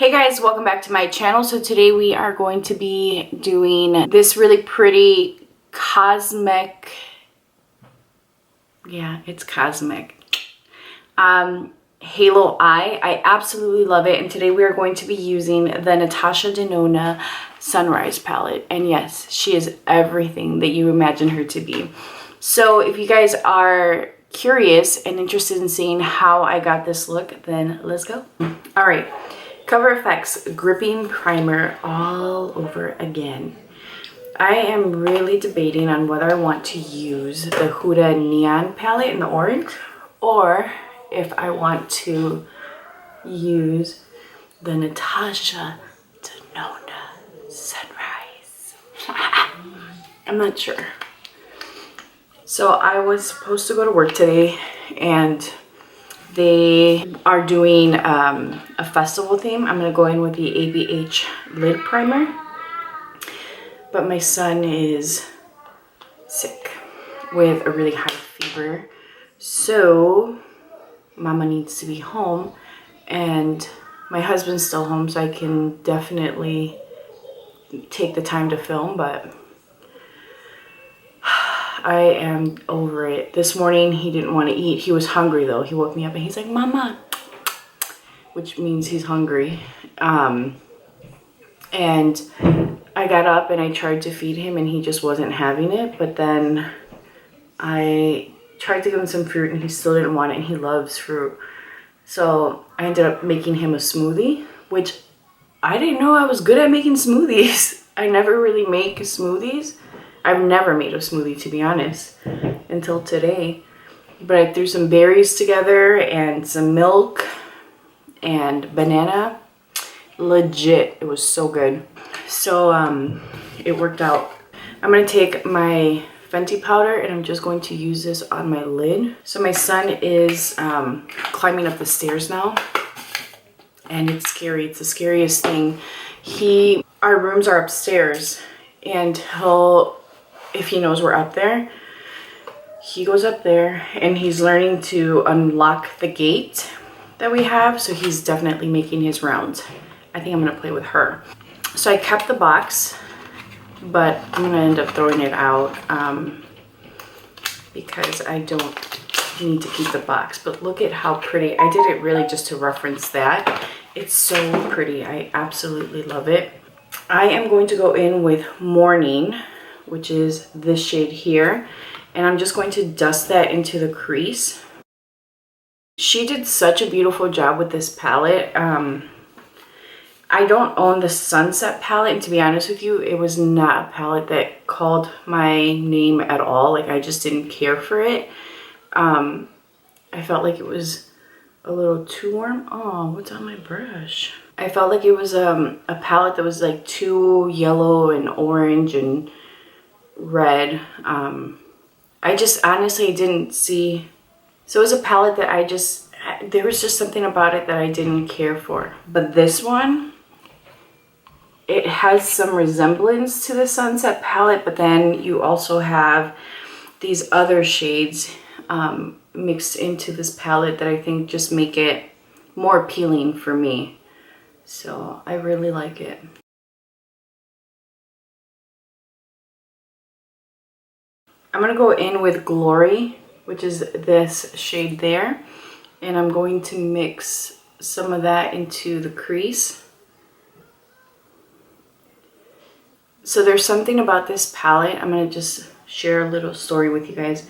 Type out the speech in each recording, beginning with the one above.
Hey guys, welcome back to my channel. So today we are going to be doing this really pretty cosmic, it's cosmic, halo eye. I absolutely love it. And today we are going to be using the Natasha Denona Sunrise Palette. And yes, she is everything that you imagine her to be. So if you guys are curious and interested in seeing how I got this look, then let's go. All right. Cover FX Gripping Primer all over again. I am really debating on whether I want to use the Huda Neon palette in the orange or if I want to use the Natasha Denona Sunrise. I'm not sure. So I was supposed to go to work today and they are doing a festival theme. I'm gonna go in with the ABH lid primer, but my son is sick with a really high fever, so mama needs to be home and my husband's still home, so I can definitely take the time to film, but I am over it. This morning he didn't want to eat. He was hungry though. He woke me up and he's like, "Mama," which means he's hungry. And I got up and I tried to feed him and he just wasn't having it. But then I tried to give him some fruit and he still didn't want it, and he loves fruit. So I ended up making him a smoothie, which I didn't know I was good at making smoothies. I never really make smoothies. I've never made a smoothie, to be honest, until today. But I threw some berries together and some milk and banana. Legit, it was so good. So it worked out. I'm gonna take my Fenty powder and I'm just going to use this on my lid. So my son is climbing up the stairs now, and it's scary. It's the scariest thing. Our rooms are upstairs, and if he knows we're up there, he goes up there and he's learning to unlock the gate that we have. So he's definitely making his rounds. I think I'm gonna play with her. So I kept the box, but I'm gonna end up throwing it out because I don't need to keep the box. But look at how pretty. I did it really just to reference that. It's so pretty. I absolutely love it. I am going to go in with Morning, which is this shade here, and I'm just going to dust that into the crease. She did such a beautiful job with this palette. I don't own the Sunset palette, and to be honest with you, it was not a palette that called my name at all. Like, I just didn't care for it. I felt like it was a little too warm. Oh, what's on my brush? I felt like it was a palette that was like too yellow and orange and red. I just honestly didn't see. So it was a palette that there was just something about it that I didn't care for. But this one, it has some resemblance to the Sunset palette, but then you also have these other shades mixed into this palette that I think just make it more appealing for me. So I really like it. I'm gonna go in with Glory, which is this shade there, and I'm going to mix some of that into the crease. So there's something about this palette. I'm gonna just share a little story with you guys.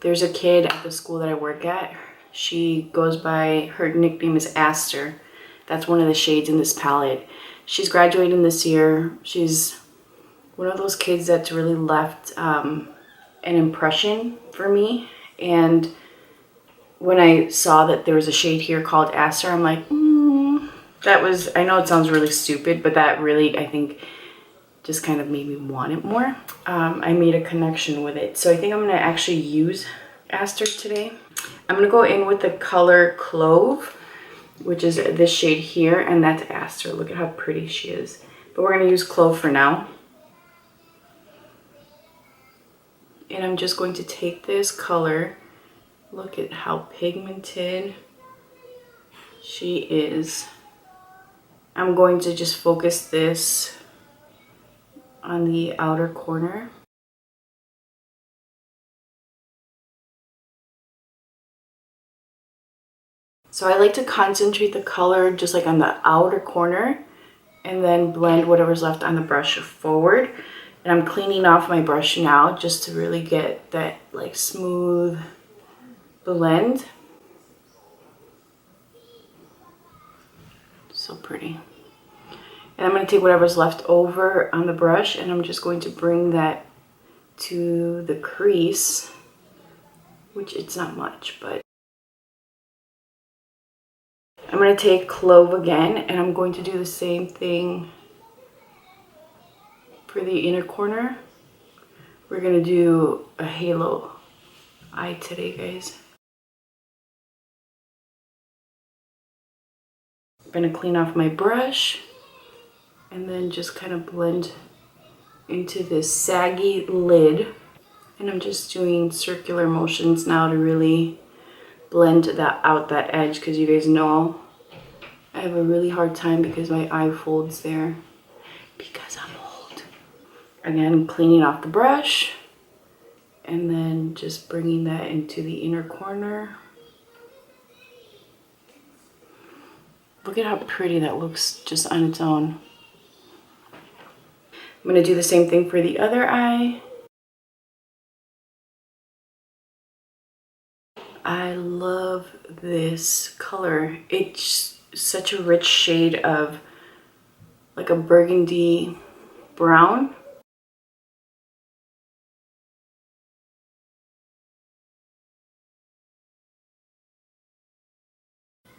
There's a kid at the school that I work at. She goes by, her nickname is Aster. That's one of the shades in this palette. She's graduating this year. She's one of those kids that's really left an impression for me. And when I saw that there was a shade here called Aster, I'm like, that was, I know it sounds really stupid, but that really, I think, just kind of made me want it more. I made a connection with it. So I think I'm gonna actually use Aster today. I'm gonna go in with the color Clove, which is this shade here, and that's Aster. Look at how pretty she is. But we're gonna use Clove for now. And I'm just going to take this color. Look at how pigmented she is. I'm going to just focus this on the outer corner. So I like to concentrate the color just like on the outer corner and then blend whatever's left on the brush forward. And I'm cleaning off my brush now just to really get that like smooth blend. So pretty. And I'm going to take whatever's left over on the brush and I'm just going to bring that to the crease, which it's not much, but I'm going to take Clove again and I'm going to do the same thing for the inner corner. We're going to do a halo eye today, guys. I'm going to clean off my brush and then just kind of blend into this saggy lid. And I'm just doing circular motions now to really blend that out, that edge, because you guys know I have a really hard time because my eye folds there because I'm old. Again, cleaning off the brush and then just bringing that into the inner corner. Look at how pretty that looks just on its own. I'm going to do the same thing for the other eye. I love this color. It's such a rich shade of like a burgundy brown.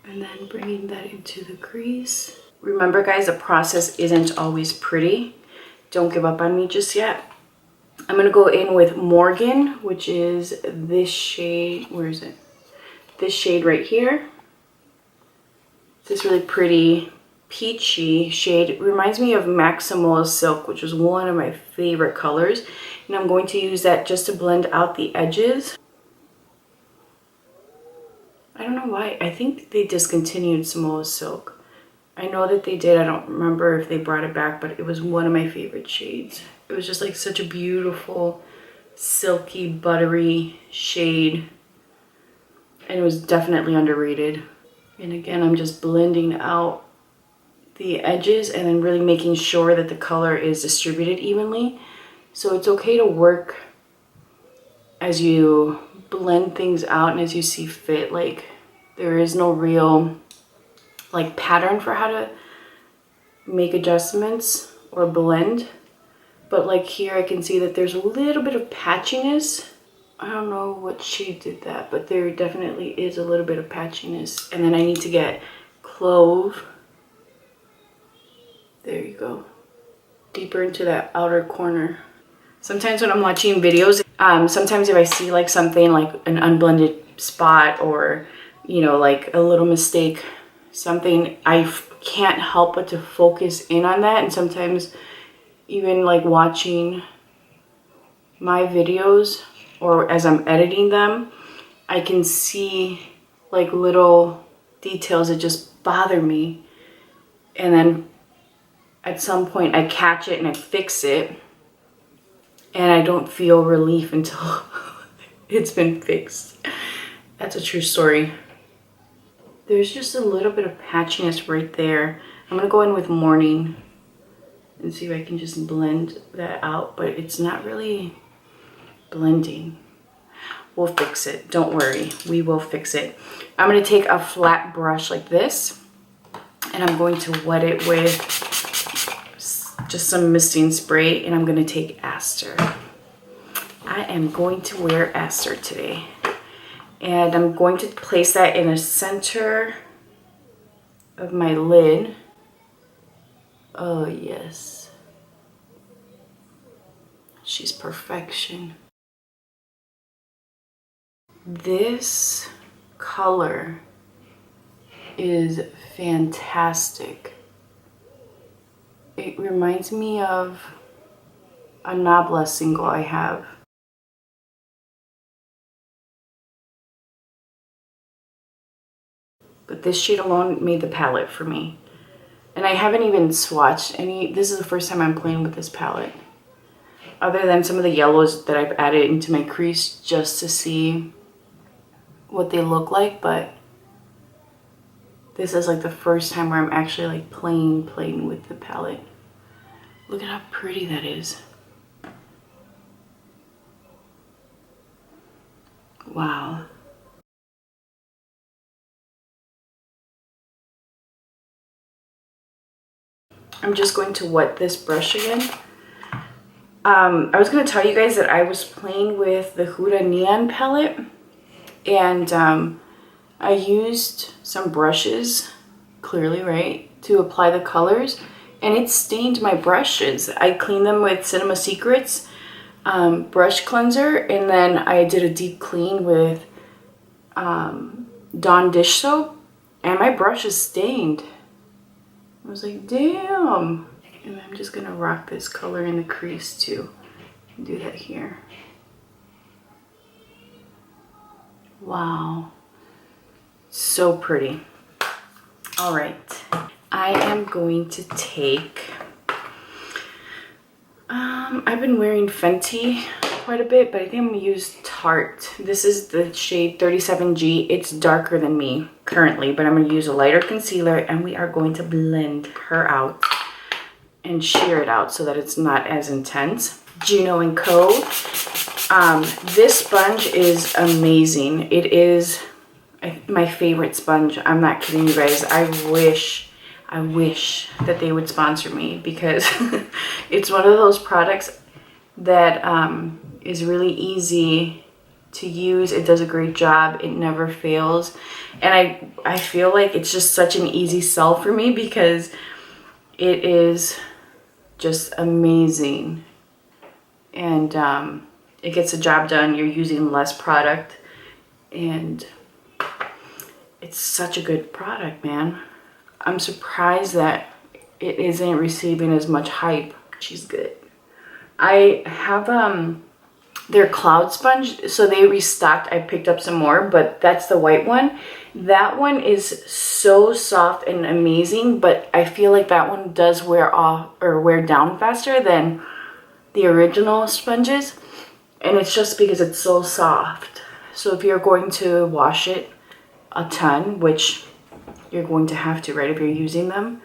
And then bringing that into the crease. Remember guys, the process isn't always pretty. Don't give up on me just yet. I'm going to go in with Morgan, which is this shade. Where is it? This shade right here. This really pretty peachy shade. It reminds me of Maximola Silk, which was one of my favorite colors. And I'm going to use that just to blend out the edges. I don't know why. I think they discontinued Samoa Silk. I know that they did. I don't remember if they brought it back, but it was one of my favorite shades. It was just like such a beautiful, silky, buttery shade. And it was definitely underrated. And again, I'm just blending out the edges and then really making sure that the color is distributed evenly. So it's okay to work as you blend things out and as you see fit. Like there is no real like pattern for how to make adjustments or blend. But like here I can see that there's a little bit of patchiness. I don't know what shade did that, but there definitely is a little bit of patchiness. And then I need to get Clove. There you go. Deeper into that outer corner. Sometimes when I'm watching videos, sometimes if I see like something like an unblended spot or, you know, like a little mistake, something, I can't help but to focus in on that. And sometimes even like watching my videos or as I'm editing them, I can see like little details that just bother me. And then at some point I catch it and I fix it. And I don't feel relief until it's been fixed. That's a true story. There's just a little bit of patchiness right there. I'm gonna go in with Morning and see if I can just blend that out, but it's not really blending. We'll fix it, don't worry, we will fix it. I'm gonna take a flat brush like this and I'm going to wet it with just some misting spray and I'm gonna take Aster. I am going to wear Aster today. And I'm going to place that in the center of my lid. Oh yes. She's perfection. This color is fantastic. It reminds me of a Nabla single I have. But this shade alone made the palette for me. And I haven't even swatched any. This is the first time I'm playing with this palette. Other than some of the yellows that I've added into my crease just to see what they look like. But this is like the first time where I'm actually like playing with the palette. Look at how pretty that is. Wow. I'm just going to wet this brush again. I was going to tell you guys that I was playing with the Huda Neon palette, and I used some brushes, clearly, right, to apply the colors, and it stained my brushes. I cleaned them with Cinema Secrets brush cleanser, and then I did a deep clean with Dawn dish soap, and my brush is stained. I was like, damn. And I'm just gonna rock this color in the crease too. Do that here. Wow. So pretty. All right. I am going to take, I've been wearing Fenty quite a bit, but I think I'm gonna use Tarte. This is the shade 37G. It's darker than me currently, but I'm gonna use a lighter concealer, and we are going to blend her out and sheer it out so that it's not as intense. Gino & Co. This sponge is amazing. It is my favorite sponge. I'm not kidding you guys. I wish that they would sponsor me, because it's one of those products that is really easy to use. It does a great job. It never fails. And I feel like it's just such an easy sell for me, because it is just amazing. And it gets the job done. You're using less product, and it's such a good product, man. I'm surprised that it isn't receiving as much hype. She's good. I have their Cloud Sponge, so they restocked. I picked up some more, but that's the white one. That one is so soft and amazing, but I feel like that one does wear off or wear down faster than the original sponges, and it's just because it's so soft. So if you're going to wash it a ton, which you're going to have to, right? If you're using them,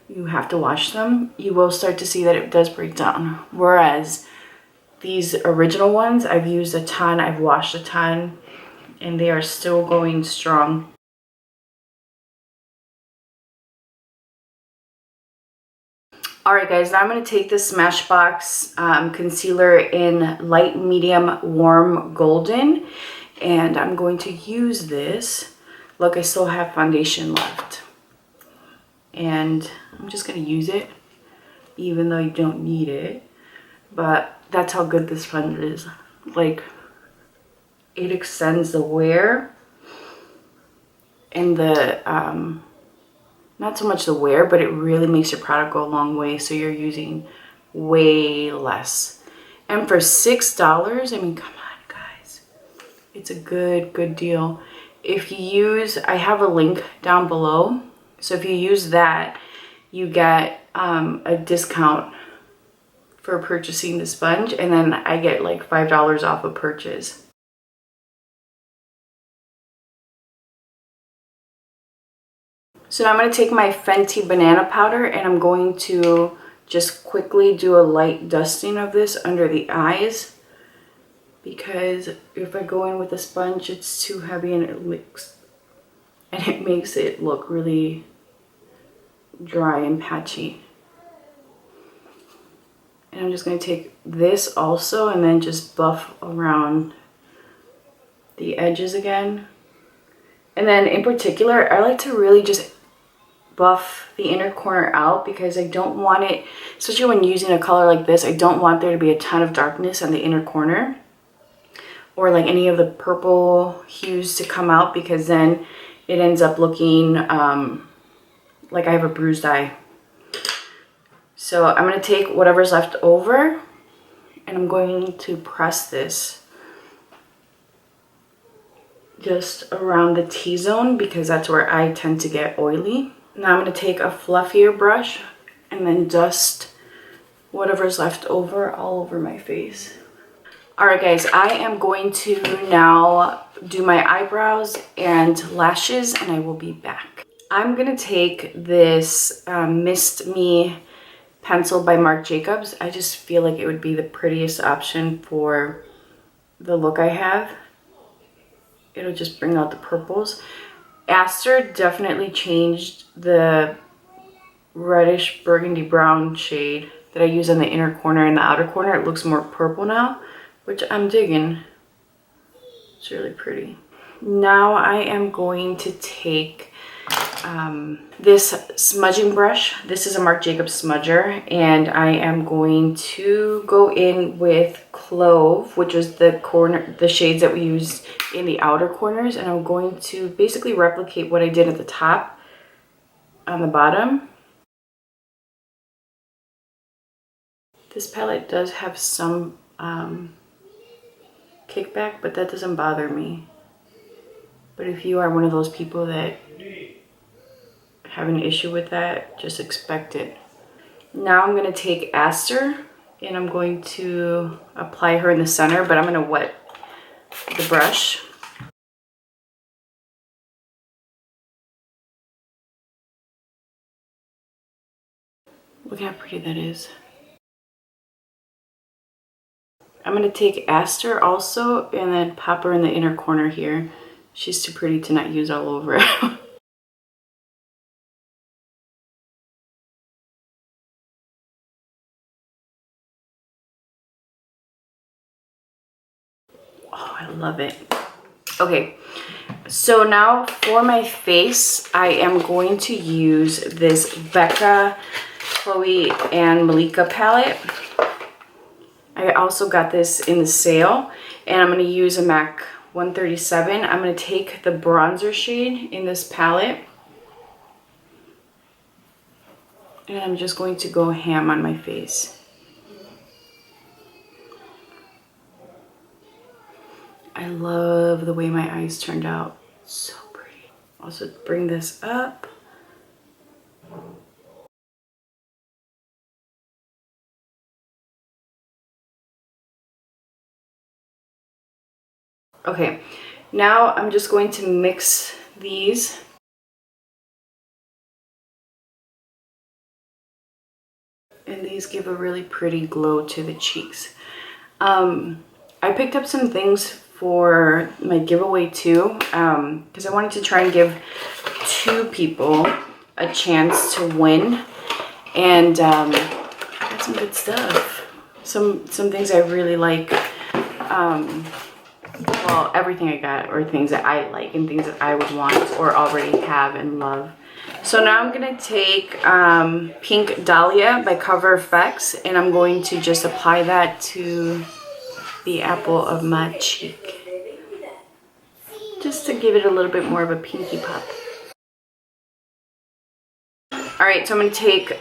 you have to wash them. You will start to see that it does break down. Whereas these original ones, I've used a ton, I've washed a ton, and they are still going strong. Alright guys, now I'm going to take this Smashbox concealer in light, medium, warm, golden, and I'm going to use this. Look, I still have foundation left, and I'm just going to use it, even though you don't need it. But that's how good this sponge is. Like, it extends the wear, and the not so much the wear, but it really makes your product go a long way, so you're using way less. And for $6, I mean, come on guys, it's a good deal. If you use, I have a link down below, so if you use that, you get a discount for purchasing the sponge, and then I get like $5 off a purchase. So now I'm going to take my Fenty banana powder, and I'm going to just quickly do a light dusting of this under the eyes, because if I go in with a sponge, it's too heavy and it makes it look really dry and patchy. And I'm just going to take this also and then just buff around the edges again. And then in particular, I like to really just buff the inner corner out, because I don't want it, especially when using a color like this, I don't want there to be a ton of darkness on the inner corner, or like any of the purple hues to come out, because then it ends up looking like I have a bruised eye. So I'm going to take whatever's left over, and I'm going to press this just around the T-zone, because that's where I tend to get oily. Now I'm going to take a fluffier brush and then dust whatever's left over all over my face. Alright guys, I am going to now do my eyebrows and lashes and I will be back. I'm going to take this Mist Me pencil by Marc Jacobs. I just feel like it would be the prettiest option for the look I have. It'll just bring out the purples. Aster definitely changed the reddish burgundy brown shade that I use in the inner corner and the outer corner. It looks more purple now, which I'm digging. It's really pretty. Now I am going to take this smudging brush. This is a Marc Jacobs smudger, and I am going to go in with Clove, which is the shades that we used in the outer corners, and I'm going to basically replicate what I did at the top on the bottom. This palette does have some kickback, but that doesn't bother me. But if you are one of those people that have an issue with that, just expect it. Now I'm going to take Aster and I'm going to apply her in the center, but I'm going to wet the brush. Look how pretty that is. I'm going to take Aster also and then pop her in the inner corner here. She's too pretty to not use all over. Oh, I love it. Okay, so now for my face, I am going to use this Becca, Chloe, and Malika palette. I also got this in the sale, and I'm going to use a MAC 137. I'm going to take the bronzer shade in this palette, and I'm just going to go ham on my face. I love the way my eyes turned out. So pretty. Also bring this up. Okay, now I'm just going to mix these. And these give a really pretty glow to the cheeks. I picked up some things for my giveaway too, because I wanted to try and give 2 people a chance to win. And I got some good stuff. Some things I really like. Well, everything I got are things that I like and things that I would want or already have and love. So now I'm going to take Pink Dahlia by Cover FX, and I'm going to just apply that to the apple of my cheek. Just to give it a little bit more of a pinky pop. Alright, so I'm going to take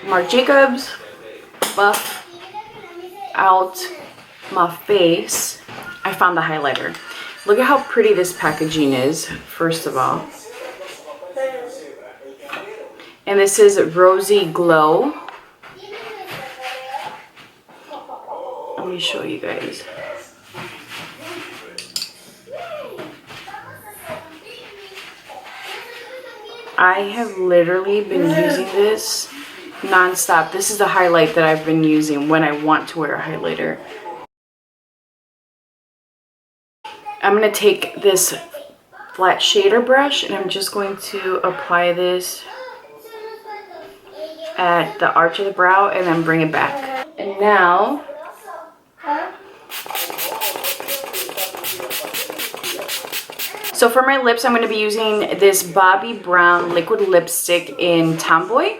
Marc Jacobs, buff out my face. I found the highlighter. Look at how pretty this packaging is, first of all. And this is Rosy Glow. Let me show you guys. I have literally been using this non-stop. This is the highlight that I've been using when I want to wear a highlighter. I'm going to take this flat shader brush and I'm just going to apply this at the arch of the brow and then bring it back. And now so for my lips, I'm going to be using this Bobbi Brown liquid lipstick in Tomboy.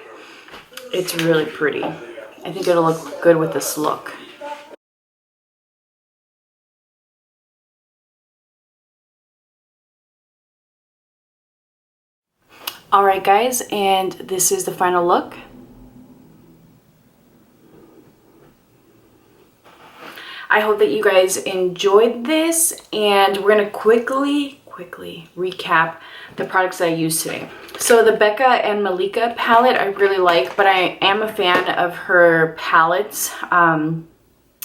It's really pretty. I think it'll look good with this look. Alright guys, and this is the final look. I hope that you guys enjoyed this, and we're going to quickly recap the products that I use today. So the Becca and Malika palette I really like, but I am a fan of her palettes.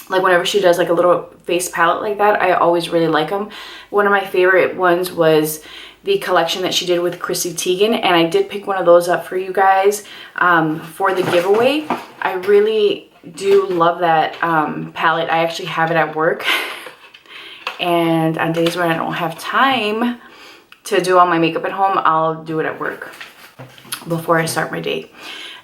Like whenever she does like a little face palette like that, I always really like them. One of my favorite ones was the collection that she did with Chrissy Teigen, and I did pick one of those up for you guys for the giveaway. I really do love that palette. I actually have it at work, and on days when I don't have time to do all my makeup at home, I'll do it at work before I start my day.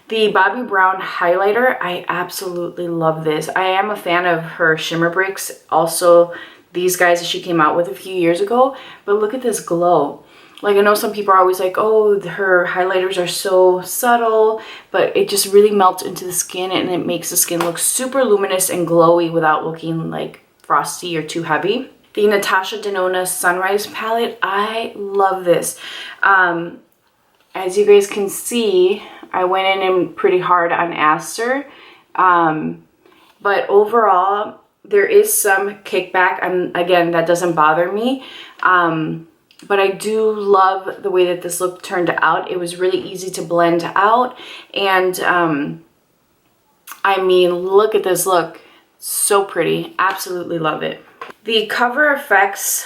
The Bobbi Brown highlighter, I absolutely love this. I am a fan of her shimmer bricks, also these guys that she came out with a few years ago, but look at this glow. Like, I know some people are always like, oh, her highlighters are so subtle, but it just really melts into the skin and it makes the skin look super luminous and glowy without looking like frosty or too heavy. The Natasha Denona Sunrise Palette, I love this. As you guys can see, I went in pretty hard on Aster, but overall there is some kickback, and again, that doesn't bother me, but I do love the way that this look turned out. It was really easy to blend out, and I mean, look at this look, so pretty, absolutely love it. The Cover FX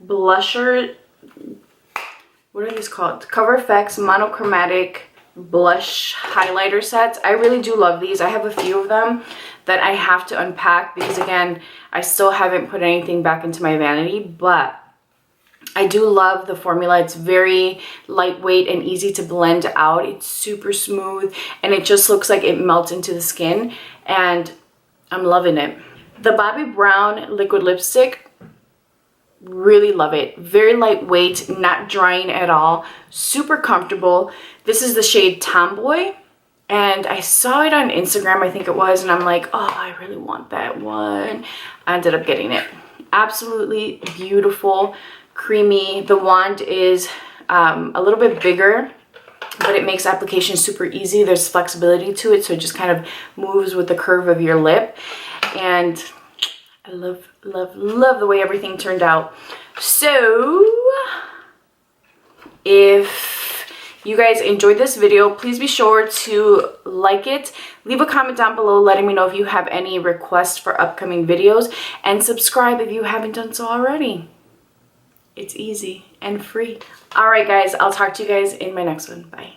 blusher, what are these called? Cover FX monochromatic blush highlighter sets. I really do love these. I have a few of them that I have to unpack because, again, I still haven't put anything back into my vanity, but I do love the formula. It's very lightweight and easy to blend out. It's super smooth and it just looks like it melts into the skin, and I'm loving it. The Bobbi Brown liquid lipstick, really love it. Very lightweight, not drying at all, super comfortable. This is the shade Tomboy, and I saw it on Instagram, I think it was, and I'm like, oh, I really want that one. I ended up getting it. Absolutely beautiful, creamy. The wand is a little bit bigger, but it makes application super easy. There's flexibility to it, so it just kind of moves with the curve of your lip, and I love, love, love the way everything turned out. So if you guys enjoyed this video, please be sure to like it. Leave a comment down below letting me know if you have any requests for upcoming videos, and subscribe if you haven't done so already. It's easy and free. All right, guys, I'll talk to you guys in my next one. Bye.